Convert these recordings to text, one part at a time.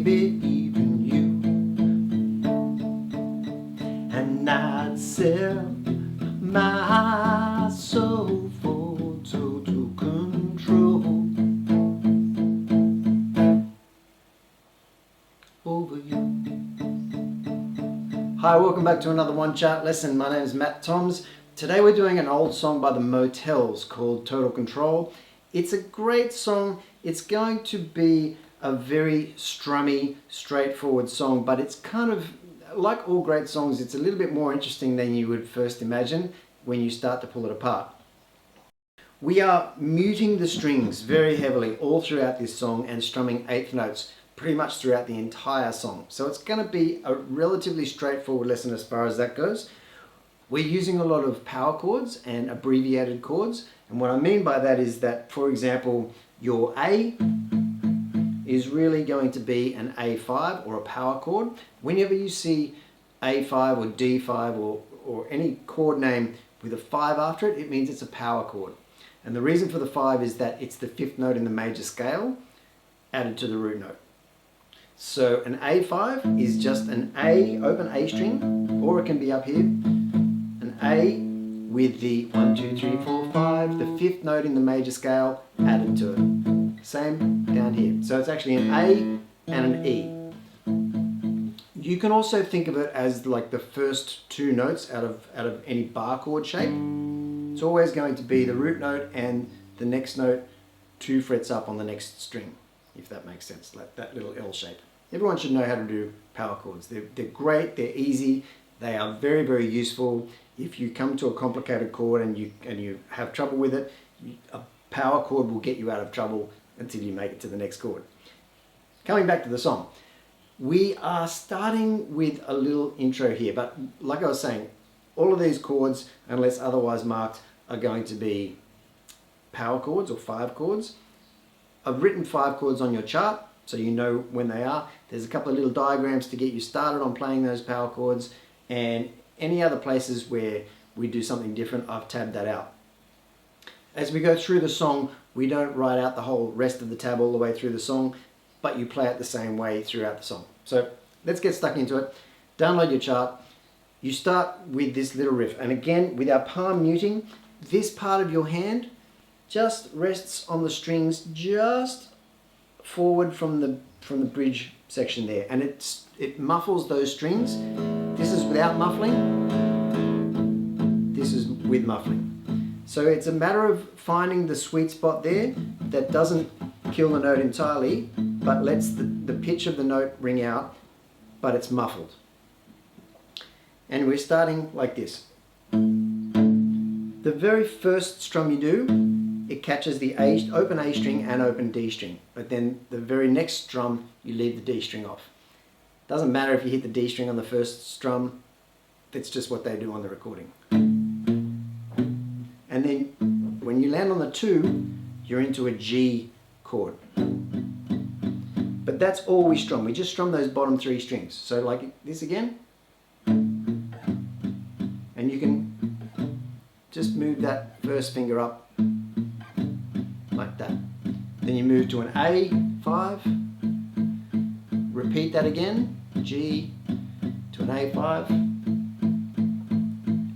maybe even you. And I'd sell my soul for total control over you. Hi, welcome back to another One Chart lesson. My name is Matt Toms. Today we're doing an old song by the Motels called Total Control. It's a great song. It's going to be a very strummy, straightforward song, but it's kind of like all great songs, it's a little bit more interesting than you would first imagine when you start to pull it apart. We are muting the strings very heavily all throughout this song and strumming eighth notes pretty much throughout the entire song. So it's going to be a relatively straightforward lesson as far as that goes. We're using a lot of power chords and abbreviated chords. And what I mean by that is that, for example, your A is really going to be an A5 or a power chord. Whenever you see A5 or D5 or any chord name with a 5 after it, it means it's a power chord. And the reason for the 5 is that it's the fifth note in the major scale added to the root note. So an A5 is just an A, open A string, or it can be up here, an A with the 1, 2, 3, 4, 5, the fifth note in the major scale added to it. Same down here. So it's actually an A and an E. You can also think of it as like the first two notes out of any bar chord shape. It's always going to be the root note and the next note 2 frets up on the next string, if that makes sense, like that little L shape. Everyone should know how to do power chords. They're great, they're easy, they are very, very useful. If you come to a complicated chord and you have trouble with it, a power chord will get you out of trouble until you make it to the next chord. Coming back to the song, we are starting with a little intro here, but like I was saying, all of these chords, unless otherwise marked, are going to be power chords or 5 chords. I've written 5 chords on your chart, so you know when they are. There's a couple of little diagrams to get you started on playing those power chords, and any other places where we do something different, I've tabbed that out. As we go through the song, we don't write out the whole rest of the tab all the way through the song, but you play it the same way throughout the song. So let's get stuck into it. Download your chart. You start with this little riff, and again, with our palm muting, this part of your hand just rests on the strings just forward from the bridge section there, and it muffles those strings. This is without muffling, this is with muffling. So it's a matter of finding the sweet spot there that doesn't kill the note entirely, but lets the pitch of the note ring out, but it's muffled. And we're starting like this. The very first strum you do, it catches the open A string and open D string, but then the very next strum, you leave the D string off. Doesn't matter if you hit the D string on the first strum, that's just what they do on the recording. And then when you land on the 2, you're into a G chord. But that's all we strum. We just strum those bottom 3 strings. So like this again. And you can just move that first finger up like that. Then you move to an A5, repeat that again, G to an A5,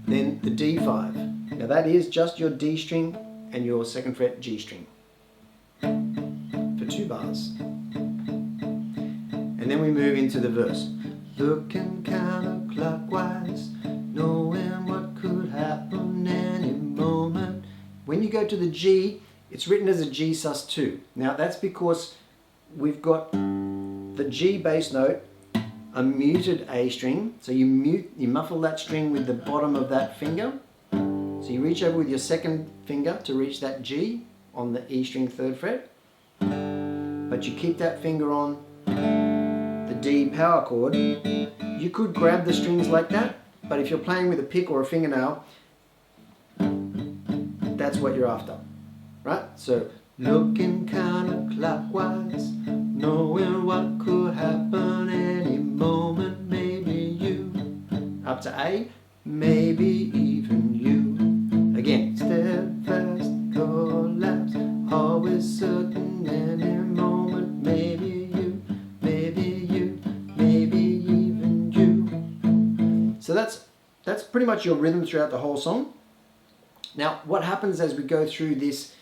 then the D5. Now that is just your D string and your 2nd fret G string for 2 bars. And then we move into the verse. Looking counterclockwise, knowing what could happen any moment. When you go to the G, it's written as a G sus2. Now that's because we've got the G bass note, a muted A string. So you muffle that string with the bottom of that finger. So you reach over with your 2nd finger to reach that G on the E string 3rd fret. But you keep that finger on the D power chord. You could grab the strings like that, but if you're playing with a pick or a fingernail, that's what you're after. Right? So, looking counterclockwise, knowing what could happen any moment, maybe you. Up to A, maybe even you. Again, steadfast collapse, always certain any moment, maybe you, maybe that's pretty much your rhythm throughout the whole song. Now, what happens as we go through this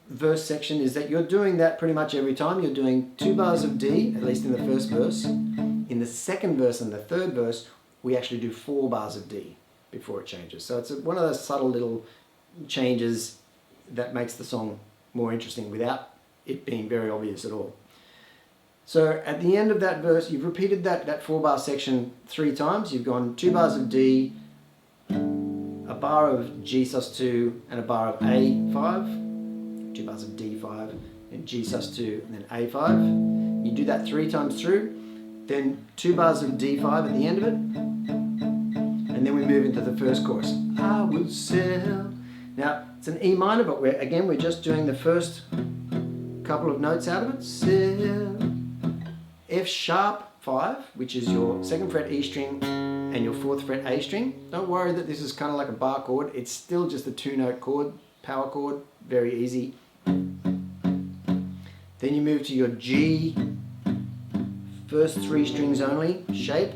verse section is that you're doing that pretty much every time. You're doing 2 bars of D, at least in the first verse. In the second verse and the third verse, we actually do 4 bars of D before it changes. So it's one of those subtle little changes that makes the song more interesting without it being very obvious at all. So at the end of that verse, you've repeated that 4-bar section 3 times. You've gone 2 bars of D, a bar of G sus2, and a bar of A5, 2 bars of D5, and G sus2, and then A5. You do that 3 times through, then 2 bars of D5 at the end of it, and then we move into the first chorus. I would sell. Now, it's an E minor, but we're just doing the first couple of notes out of it. Sell. F sharp 5, which is your 2nd fret E string and your 4th fret A string. Don't worry that this is kind of like a bar chord. It's still just a 2-note chord, power chord, very easy. Then you move to your G, first 3 strings only, shape.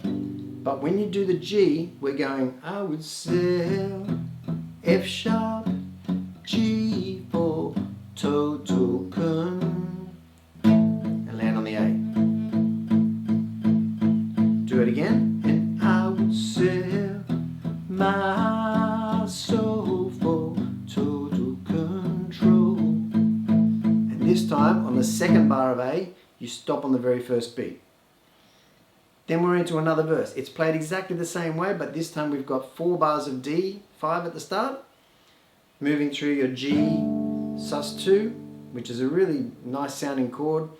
But when you do the G, we're going, I would sell, F sharp, G for total and land on the A. Do it again, and I would sell my soul for total control. And this time, on the 2nd bar of A, you stop on the very first beat. Then we're into another verse. It's played exactly the same way, but this time we've got 4 bars of D5 at the start, moving through your G sus2, which is a really nice sounding chord,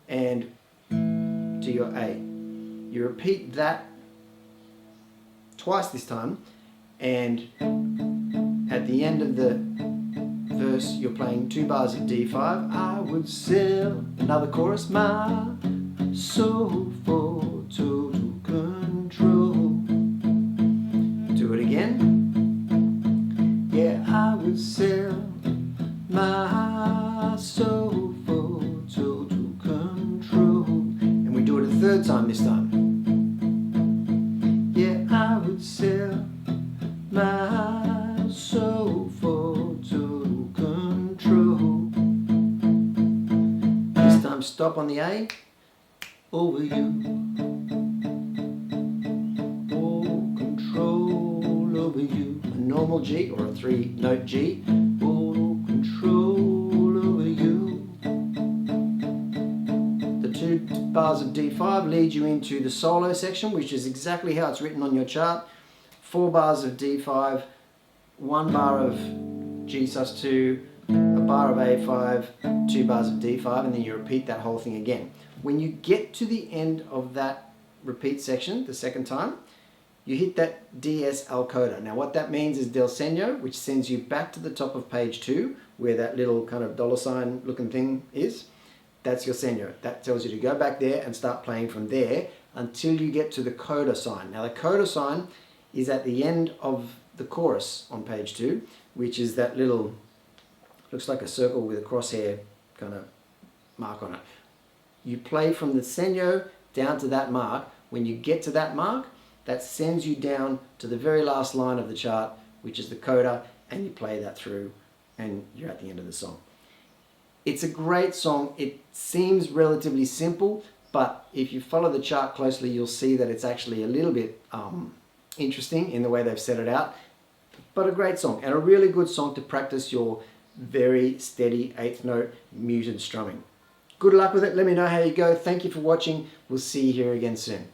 and to your A. You repeat that twice this time, and at the end of the verse you're playing 2 bars of D5. I would sell, another chorus, my soul for total control. Do it again. Yeah, I would sell my soul for total control. And we do it a 3rd time this time. Yeah, I would sell my soul for total control. This time stop on the A, over you. Oh, control over you. A normal G or a 3-note G. Oh, control over you. The 2 bars of D5 lead you into the solo section, which is exactly how it's written on your chart. 4 bars of D5, 1 bar of G sus2, a bar of A5, 2 bars of D5, and then you repeat that whole thing again. When you get to the end of that repeat section, the 2nd time, you hit that DS al coda. Now what that means is del segno, which sends you back to the top of page 2, where that little kind of $ looking thing is. That's your segno. That tells you to go back there and start playing from there until you get to the coda sign. Now the coda sign is at the end of the chorus on page 2, which is that little, looks like a circle with a crosshair kind of mark on it. You play from the segno down to that mark. When you get to that mark, that sends you down to the very last line of the chart, which is the coda, and you play that through and you're at the end of the song. It's a great song. It seems relatively simple, but if you follow the chart closely, you'll see that it's actually a little bit interesting in the way they've set it out. But a great song, and a really good song to practice your very steady 8th note muted strumming. Good luck with it. Let me know how you go. Thank you for watching. We'll see you here again soon.